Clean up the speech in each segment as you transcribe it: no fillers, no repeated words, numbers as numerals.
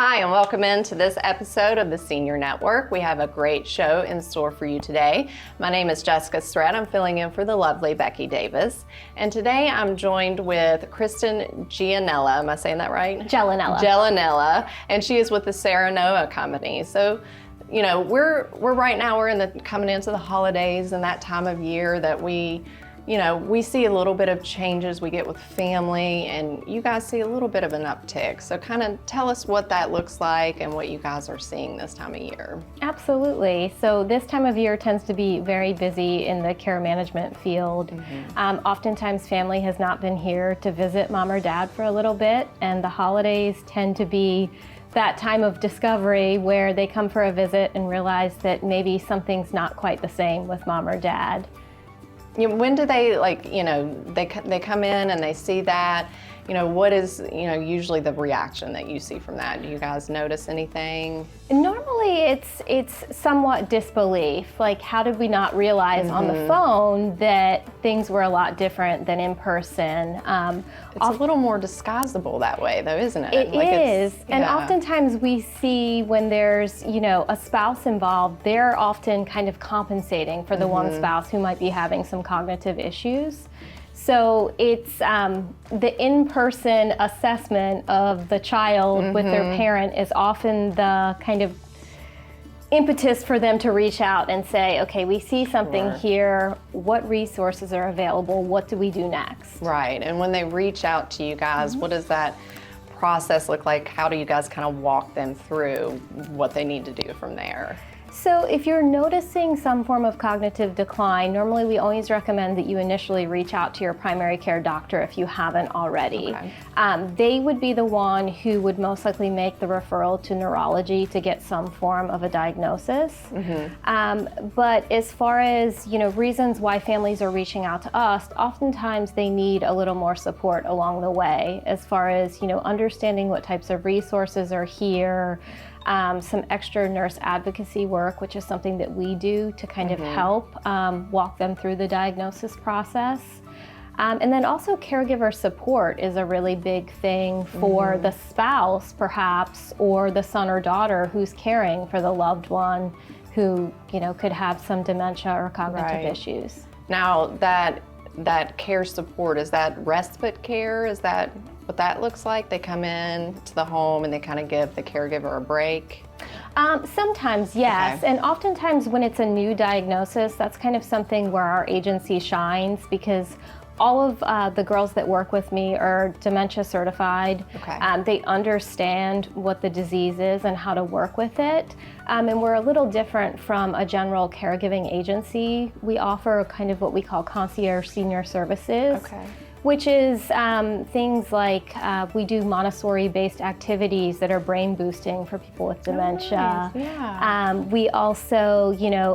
Hi, and welcome into this episode of the Senior Network. We have a great show in store for you today. My name is Jessica Sarrett. I'm filling in for the lovely Becky Davis. And today I'm joined with Christyn Gialanella. Am I saying that right? Gialanella. And she is with the Serenoa company. So, you know, we're right now, coming into the holidays and that time of year that we see a little bit of changes we get with family, and you guys see a little bit of an uptick. So kind of tell us what that looks like and what you guys are seeing this time of year. Absolutely. So this time of year tends to be very busy in the care management field. Oftentimes family has not been here to visit mom or dad for a little bit, and the holidays tend to be that time of discovery where they come for a visit and realize that maybe something's not quite the same with mom or dad. When do they, they come in and they see that, what is, usually the reaction that you see from that? Do you guys notice anything? Normally it's somewhat disbelief. Like, how did we not realize on the phone that things were a lot different than in person? It's a little more disguisable that way, though, isn't it? It is. And oftentimes we see when there's, a spouse involved, they're often kind of compensating for the one spouse who might be having some cognitive issues. So it's the in-person assessment of the child with their parent is often the kind of impetus for them to reach out and say, okay, we see something here. What resources are available? What do we do next? Right. And when they reach out to you guys, what does that process look like? How do you guys kind of walk them through what they need to do from there? So if you're noticing some form of cognitive decline, normally we always recommend that you initially reach out to your primary care doctor if you haven't already. Okay. They would be the one who would most likely make the referral to neurology to get some form of a diagnosis. But as far as reasons why families are reaching out to us, oftentimes they need a little more support along the way as far as understanding what types of resources are here. Some extra nurse advocacy work, which is something that we do to kind of help walk them through the diagnosis process. And then also caregiver support is a really big thing for the spouse, perhaps, or the son or daughter who's caring for the loved one who, could have some dementia or cognitive issues. Now, that care support, is that respite care? Is that what that looks like? They come in to the home and they kind of give the caregiver a break? Sometimes, yes. Okay. And oftentimes when it's a new diagnosis, that's kind of something where our agency shines, because all of the girls that work with me are dementia certified. Okay. They understand what the disease is and how to work with it. And we're a little different from a general caregiving agency. We offer kind of what we call concierge senior services. Okay. Which is things like we do Montessori-based activities that are brain boosting for people with dementia. Nice. Yeah. We also,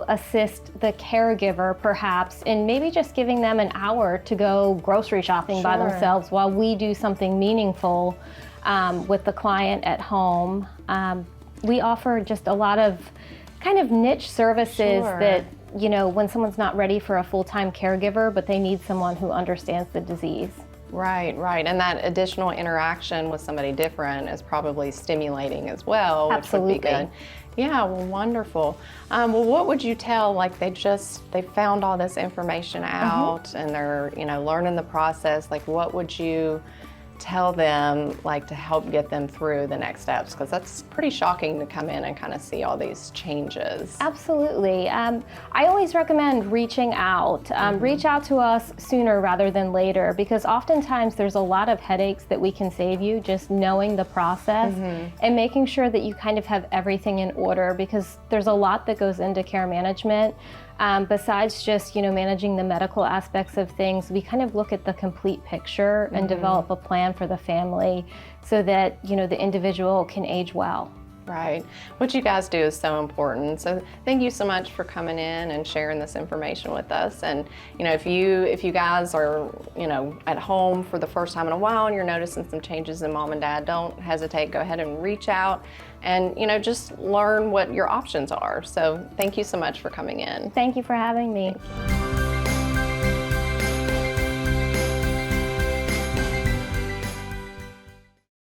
assist the caregiver perhaps in maybe just giving them an hour to go grocery shopping by themselves while we do something meaningful with the client at home. We offer just a lot of kind of niche services that when someone's not ready for a full-time caregiver, but they need someone who understands the disease. Right. And that additional interaction with somebody different is probably stimulating as well, Absolutely. Which would be good. Yeah, well, wonderful. Well, what would you tell, like they found all this information out and they're, learning the process, like what would you tell them, like, to help get them through the next steps? Because that's pretty shocking to come in and kind of see all these changes. Absolutely. I always recommend reaching out. Reach out to us sooner rather than later, because oftentimes there's a lot of headaches that we can save you just knowing the process and making sure that you kind of have everything in order, because there's a lot that goes into care management. Besides just, managing the medical aspects of things, we kind of look at the complete picture and develop a plan for the family so that, the individual can age well. Right. What you guys do is so important. So thank you so much for coming in and sharing this information with us. And, if you guys are, at home for the first time in a while and you're noticing some changes in mom and dad, don't hesitate. Go ahead and reach out and, just learn what your options are. So thank you so much for coming in. Thank you for having me. Thank you.